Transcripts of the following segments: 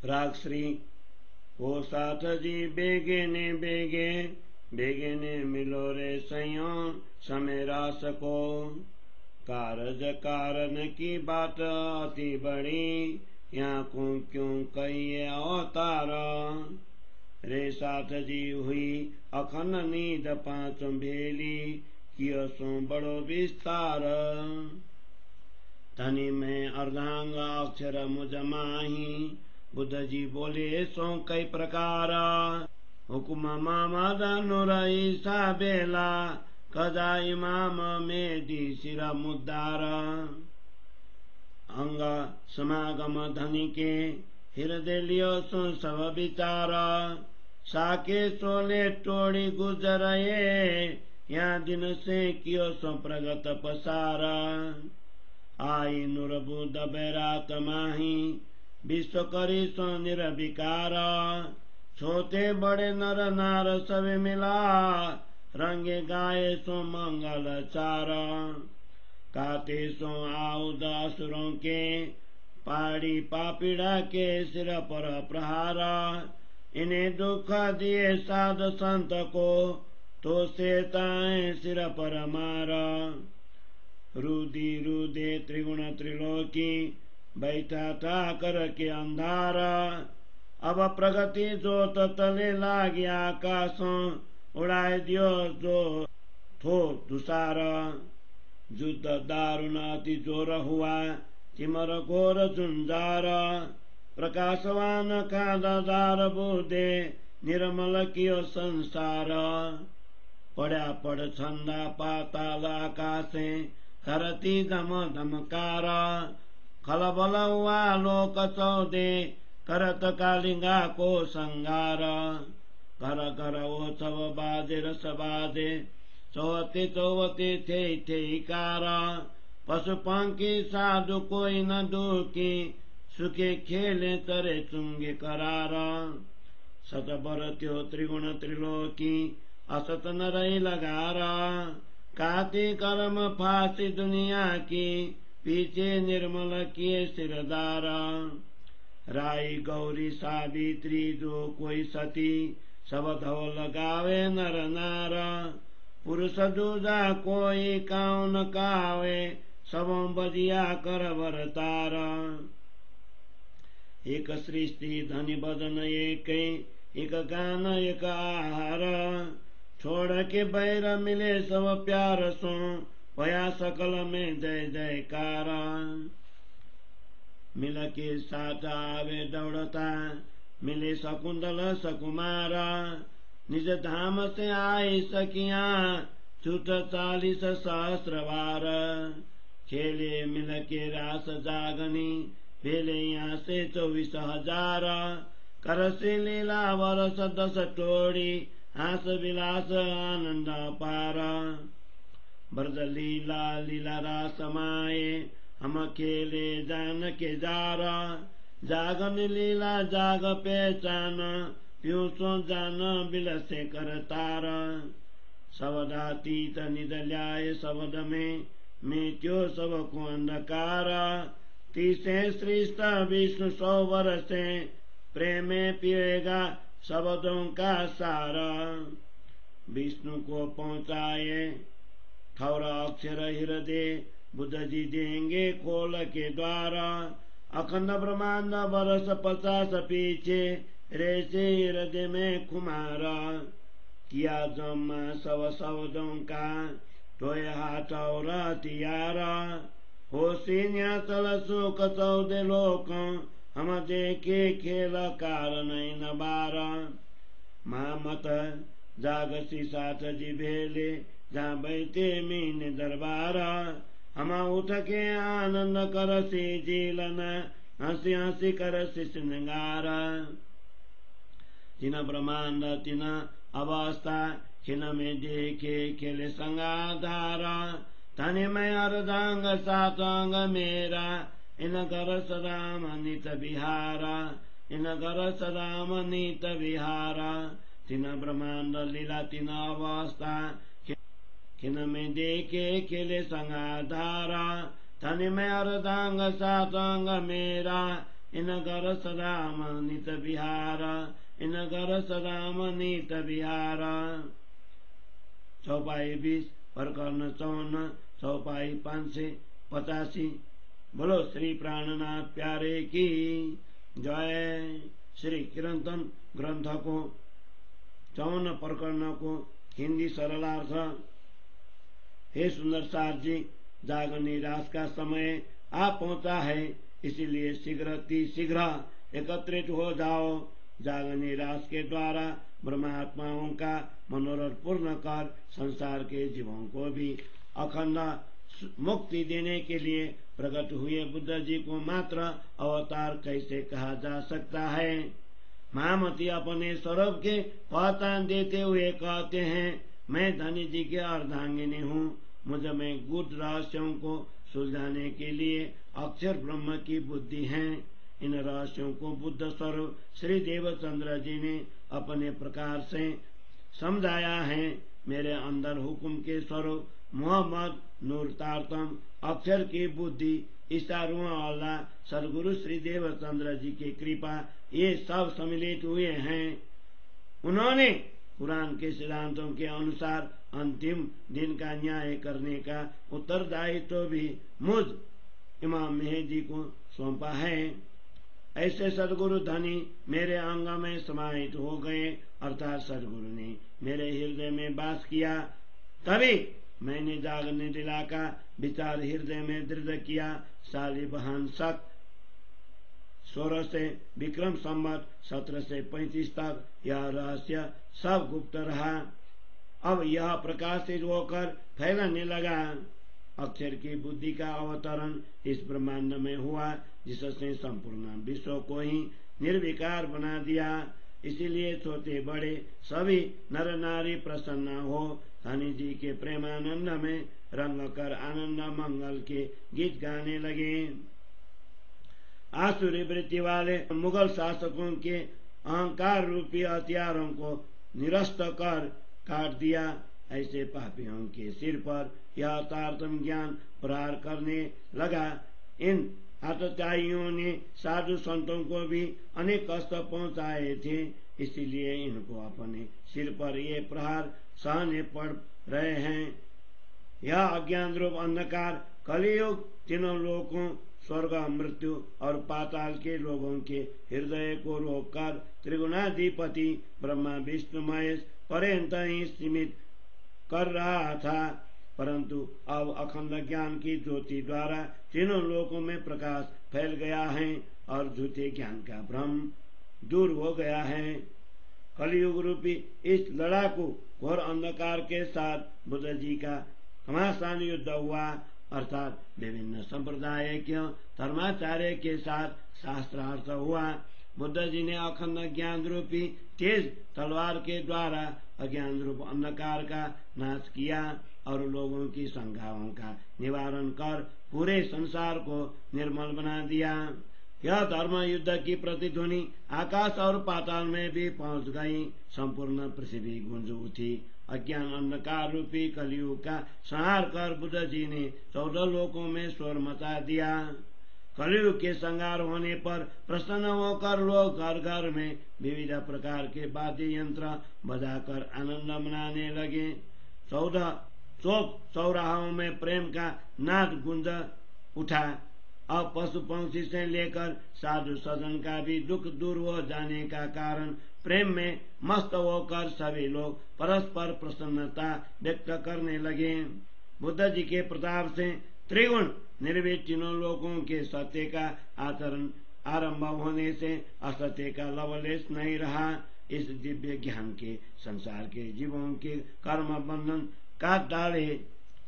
राग श्री। ओ साथ जी बेगे ने बेगे, बेगे ने मिलो रे सैयो समय रास को। कारज कारण की बात अति बड़ी, यहाँ क्यों कहिए अवतार। रे साथ जी हुई अखन नींद पांच भेली, कियो सो बड़ो विस्तार। धनी में अर्धांग अक्षर मुझ माही, बुद्ध जी बोले सो कई प्रकार। हुकुम मामद नुरई सा बेला, कजा इमाम में दी सिरा मुद्दार। अंग समागम धनी के, हृदय लियो सो सब विचार। साके सोले टोड़ी गुजरए, या दिन से कियो सो प्रगत पसार। आई नुर बुध बैरात माही, विश्व करी सो निर्विकार। छोटे बड़े नर नार सब मिला, रंगे गाये सो मंगल चार। काते सो आउद असुरों के, पाड़ी पापीड़ा के सिर पर प्रहारा। इन्हें दुख दिए साध संत को, तो सेताएं सिर पर मारा। रुदी रुदे त्रिगुण त्रिलोकी, बैठा था कर के अंधारा। अब प्रगति जो तले लागी आकाशों, उड़ाए दियो जो थो तुषारा। युद्ध दारुण अति जोर हुआ, चिमर घोर झुंझार। प्रकाशवान का दार बुदे, निर्मल कियो संसार। पड़ा पड़ छंदा पाताल आकाशे, धरती धम धमकार। खलबल हुआ लोक चौदे, करत कालिंगा को संगार। घर घर उत्सव बाजे रस बाजे, चौवते चौवते थे कारा। पशु पंखी साधु कोई न दुखी, सुखे खेले तरे चुंगे करारा। सत बरत्यो त्रिगुण त्रिलोकी, असत न रही लगारा। काती कर्म फांसी दुनिया की, पीछे निर्मल किए सिरदारा। राई गौरी सावित्री जो कोई सती, सब धो लगावे नर नारा। पुरुष दूजा कोई काउ न कावे, सबों बजिया कर वरतारा। एक सृष्टि धनी बदन एक गान एक आहार। छोड़ के बैर मिले सब प्यार सो, भया सकल में जय जयकारा। मिल के साथ आवे दौड़ता, मिले शकुंतल सकुमारा। निज धाम से आई सखिया, छूट 40 सहस्र बार। खेले मिल के रास जागनी, भेले यहाँ से 24,000। कर से लीला वर्ष 10 टोड़ी, हास विलास आनंद पार। ब्रज लीला लीला रास माए, हम खेले जान के जारा। जागन लीला जाग पहचान, प्यू सो जान बिलसे कर तारा। शब्दातीत निज ल्याय शब्द में, मिट्यो सब को अंधकारा। तीसे श्रेष्ठ विष्णु 100 वर्षे, प्रेमे पिएगा शब्दों का सारा। विष्णु को पहुँचाए ठौर अक्षर हृदय, बुद्ध जी देंगे खोल के द्वारा। अखंड ब्रह्मांड वर्ष 50 पीछे, रेसे हृदय में कुमारा। किया जमा सब शब्दों का, टोए हाथ और हथियारा। होशी न्यासल सुख 14 लोक, हम देखे खेल कारण न बारा। मामत जागसी साथ जी भेले, जहाँ बैठे मीन दरबारा। हम उठ के आनंद करसी जीलना, हंसी हंसी करसी श्रृंगारा। तिन ब्रह्मांड तिन अवस्था, खिन में देखे खेले संगाधारा। धनी में अर्धांग सातांग मेरा, इन घर सदाम नित विहारा। इन घर सदाम नित विहारा। तिन ब्रह्मांड लीला तिन अवस्था, खिन में देखे खेले संगाधारा। धनी में अर्धांग सातांग मेरा, इन गर सदाम नित विहार, इन गर सदाम नित विहार। चौपाई 20 प्रकरण 54, चौपाई 585। बोलो श्री प्राणनाथ प्यारे की जय। श्री कीर्तन ग्रंथ को 54 प्रकरण को हिंदी सरलार्थ। हे सुंदर सार जी, जागनी रास का समय आ पहुंचा है, इसीलिए शीघ्र एकत्रित हो जाओ। जागनी रास के द्वारा ब्रह्मात्माओं का मनोरथ पूर्ण कर संसार के जीवों को भी अखंड मुक्ति देने के लिए प्रकट हुए बुद्ध जी को मात्र अवतार कैसे कहा जा सकता है। महामती अपने स्वरूप के पहचान देते हुए कहते हैं, मैं धनी जी के अर्धांगिनी हूँ। मुझ में गुप्त रहस्यों को सुलझाने के लिए अक्षर ब्रह्म की बुद्धि है। इन रहस्यों को बुद्ध स्वरूप श्री देवचंद्र जी ने अपने प्रकार से समझाया है। मेरे अंदर हुक्म के स्वरूप मोहम्मद नूर तारतम अक्षर की बुद्धि ईशारुआ अल्लाह सदगुरु श्री देवचंद्र जी की कृपा ये सब सम्मिलित हुए हैं। उन्होंने कुरान के सिद्धांतों के अनुसार अंतिम दिन का न्याय करने का उत्तरदायित्व भी मुझ इमाम मेहदी को सौंपा है। ऐसे सदगुरु धनी मेरे अंग में समाहित हो गए, अर्थात सदगुरु ने मेरे हृदय में वास किया। तभी मैंने जागने दिला का विचार हृदय में दृढ़ किया। सालिब हंसक 16 से विक्रम संवत 1735 तक यह रहस्य सब गुप्त रहा। अब यह प्रकाशित होकर फैलने लगा। अक्षर की बुद्धि का अवतरण इस ब्रह्मांड में हुआ, जिसने संपूर्ण विश्व को ही निर्विकार बना दिया। इसीलिए छोटे बड़े सभी नर नारी प्रसन्न हो धनी जी के प्रेमानंद में रंग कर आनंद मंगल के गीत गाने लगे। आसुरी वृत्ति वाले मुगल शासकों के अहंकार रूपी हथियारों को निरस्त कर काट दिया। ऐसे पापियों के सिर पर यह तारतम ज्ञान प्रहार करने लगा। इन आतताइयों ने साधु संतों को भी अनेक कष्ट पहुंचाए थे, इसीलिए इनको अपने सिर पर ये प्रहार सहने पड़ रहे हैं। यह अज्ञान रूप अंधकार कलियुग तीनों लोकों स्वर्ग मृत्यु और पाताल के लोगों के हृदय को रोककर त्रिगुणाधिपति ब्रह्मा विष्णु महेश पर्यंत ही सीमित कर रहा था, परंतु अब अखंड ज्ञान की ज्योति द्वारा तीनों लोकों में प्रकाश फैल गया है और झूठे ज्ञान का भ्रम दूर हो गया है। कलयुग रूपी इस लड़ाकू घोर अंधकार के साथ बुद्ध जी का घमासान युद्ध हुआ, अर्थात विभिन्न संप्रदाय के धर्माचार्य के साथ शास्त्रार्थ हुआ। बुद्ध जी ने अखंड ज्ञान रूपी तेज तलवार के द्वारा अज्ञान रूप अंधकार का नाश किया और लोगों की शंकाओं का निवारण कर पूरे संसार को निर्मल बना दिया। यह धर्म युद्ध की प्रतिध्वनि आकाश और पाताल में भी पहुंच गई। संपूर्ण पृथ्वी गूंज उठी। अज्ञान अंधकार रूपी कलयुग का संहार कर बुद्ध जी ने 14 लोकों में शोर मचा दिया। कलयुग के संहार होने पर प्रसन्न होकर लोग घर घर में विविध प्रकार के वाद्य यंत्र बजाकर आनंद मनाने लगे। 14 चौक चौराहों में प्रेम का नाद गूंज उठा। अब पशु पंक्षी से लेकर साधु सजन का भी दुख दूर हो जाने का कारण प्रेम में मस्त होकर सभी लोग परस्पर प्रसन्नता व्यक्त करने लगे। बुद्ध जी के प्रताप से त्रिगुण निर्वित तीनों लोगों के सत्य का आचरण आरंभ होने से असत्य का लवलेश नहीं रहा। इस दिव्य ज्ञान के संसार के जीवों के कर्म बंधन काट डाले।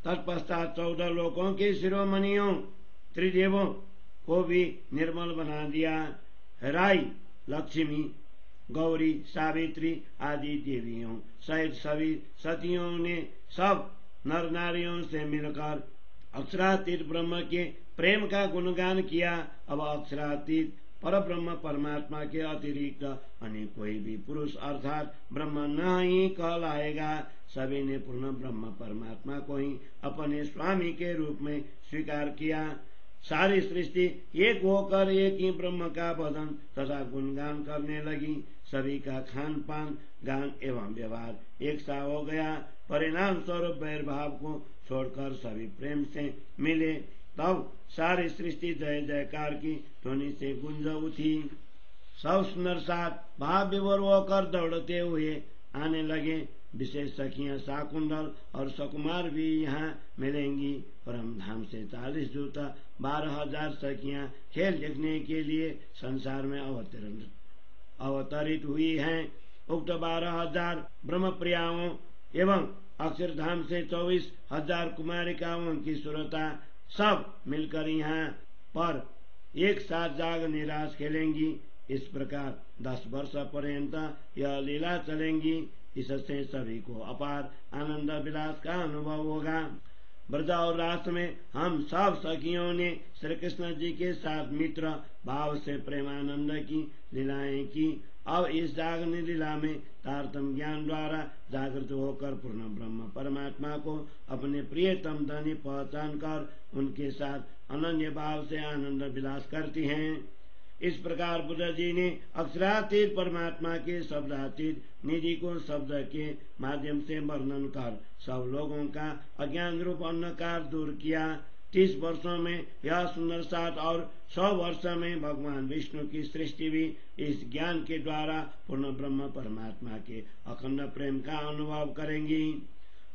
तत्पश्चात 14 लोकों के शिरोमणियों त्रिदेवों को भी निर्मल बना दिया। राई, लक्ष्मी, गौरी, सावित्री आदि देवियों सहित सभी सतियों ने सब नर नारियों से मिलकर अक्षरातीत ब्रह्म के प्रेम का गुणगान किया। अब अक्षरातीत पर ब्रह्म परमात्मा के अतिरिक्त अन्य कोई भी पुरुष अर्थात ब्रह्म नहीं कहलाएगा। सभी ने पूर्ण ब्रह्म परमात्मा को ही अपने स्वामी के रूप में स्वीकार किया। सारी सृष्टि एक होकर एक ही ब्रह्म का भजन तथा गुणगान करने लगी। सभी का खान पान, गान एवं व्यवहार एक सा हो गया। परिणाम स्वरूप वैरभाव को छोड़कर सभी प्रेम से मिले। तब सारी सृष्टि जय जयकार की ध्वनि से गुंज उठी। सब सुंदर साथ भाव विभोर होकर दौड़ते हुए आने लगे। विशेष सखियां शाकुंतल और सकुमार भी यहाँ मिलेंगी। परम धाम से 40 जूता 12,000 सखियां खेल देखने के लिए संसार में अवतरित हुई हैं। उक्त 12,000 ब्रह्म प्रियाओं एवं अक्षरधाम से 24,000 कुमारिकाओं की सुरता सब मिलकर यहाँ पर एक साथ जाग निराश खेलेंगी। इस प्रकार 10 वर्ष पर्यंत यह लीला चलेंगी। इससे सभी को अपार आनंद विलास का अनुभव होगा। ब्रज और रास में हम सब सखियों ने श्री कृष्ण जी के साथ मित्र भाव से प्रेमानंद की लीलाएं की। अब इस जागरण लीला में तारतम ज्ञान द्वारा जागृत होकर पूर्ण ब्रह्म परमात्मा को अपने प्रियतम धनी पहचान कर उनके साथ अनन्य भाव से आनंद विलास करती हैं। इस प्रकार बुद्ध जी ने अक्षरातीत परमात्मा के शब्दातीत निधि को शब्द के माध्यम से वर्णन कर सब लोगों का अज्ञान रूप अंधकार दूर किया। 30 वर्षों में यह सुंदर साथ और 100 वर्ष में भगवान विष्णु की सृष्टि भी इस ज्ञान के द्वारा पूर्ण ब्रह्म परमात्मा के अखंड प्रेम का अनुभव करेंगी।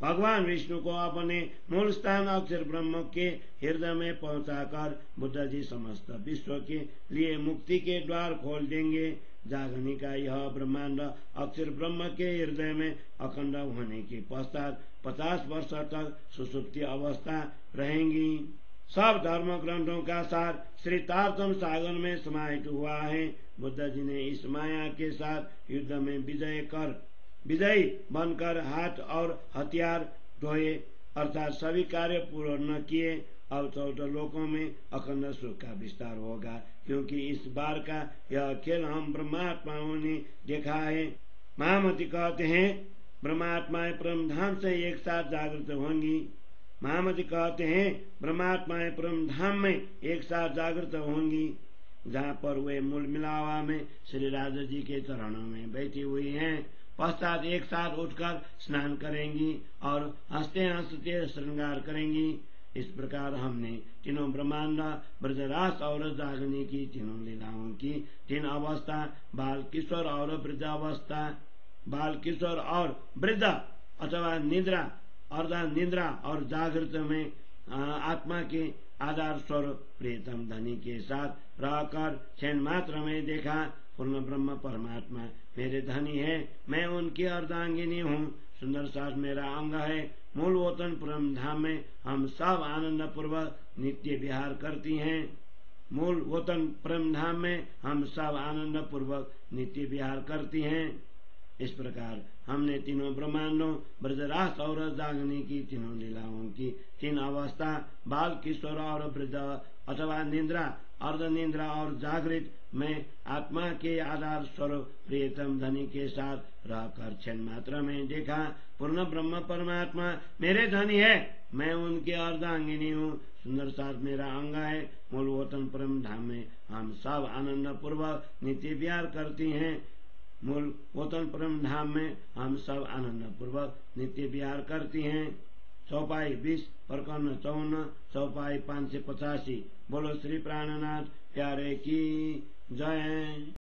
भगवान विष्णु को अपने मूल स्थान अक्षर ब्रह्म के हृदय में पहुंचाकर बुद्ध जी समस्त विश्व के लिए मुक्ति के द्वार खोल देंगे। जागनी का यह ब्रह्मांड अक्षर ब्रह्म के हृदय में अखंड होने के पश्चात 50 वर्ष तक सुसुप्ति अवस्था रहेंगी। सब धर्म ग्रंथों का सार श्री तारतम सागर में समाहित हुआ है। बुद्ध जी ने इस माया के साथ युद्ध में विजयी बनकर हाथ और हथियार ढोए अर्थात सभी कार्य पूर्ण किए। अब 14 लोकों में अखंड सुख का विस्तार होगा, क्योंकि इस बार का यह खेल हम ब्रह्मात्माओं ने देखा है। महामती कहते हैं ब्रह्मात्माएं परम धाम से एक साथ जागृत होंगी। महामती कहते हैं ब्रह्मात्माएं परम धाम में एक साथ जागृत होंगी, जहाँ पर वे मूल मिलावा में श्री राजा जी के चरणों में बैठी हुई हैं। पश्चात एक साथ उठकर स्नान करेंगी और हंसते हंसते श्रृंगार करेंगी। इस प्रकार हमने तीनों ब्रह्मांड, ब्रजरास और जागनी की तीनों लीलाओं की 3 अवस्था बाल किशोर और वृद्ध अवस्था, बाल किशोर और वृद्ध अथवा निद्रा, अर्ध निद्रा और जागृत में आत्मा के आधार स्वरूप प्रियतम धनी के साथ रहकर क्षण मात्र में देखा। पूर्ण ब्रह्म परमात्मा मेरे धनी है, मैं उनकी अर्धांगिनी हूँ। सुंदर साथ मेरा अंग है। मूल वतन परम धाम में हम सब आनंद पूर्वक नित्य विहार करती हैं। मूल वतन परम धाम में हम सब आनंद पूर्वक नित्य विहार करती हैं। इस प्रकार हमने तीनों ब्रह्मांडों, ब्रजरास और जागनी की तीनों लीलाओं की 3 अवस्था बाल किशोर और वृद्ध अथवा निद्रा, अर्ध निद्रा और जागृत में आत्मा के आधार स्वरूप प्रियतम धनी के साथ रहकर क्षण मात्र में देखा। पूर्ण ब्रह्म परमात्मा मेरे धनी है, मैं उनके अर्धांगिनी हूँ। सुंदर साथ मेरा अंग है। मूल वतन परम धाम में हम सब आनंद पूर्वक नित्य विहार करती हैं। मूल वतन परम धाम में हम सब आनंद पूर्वक नित्य विहार करती हैं। चौपाई 20 प्रकरण 54, चौपाई 585। बोलो श्री प्राणनाथ प्यारे की जय।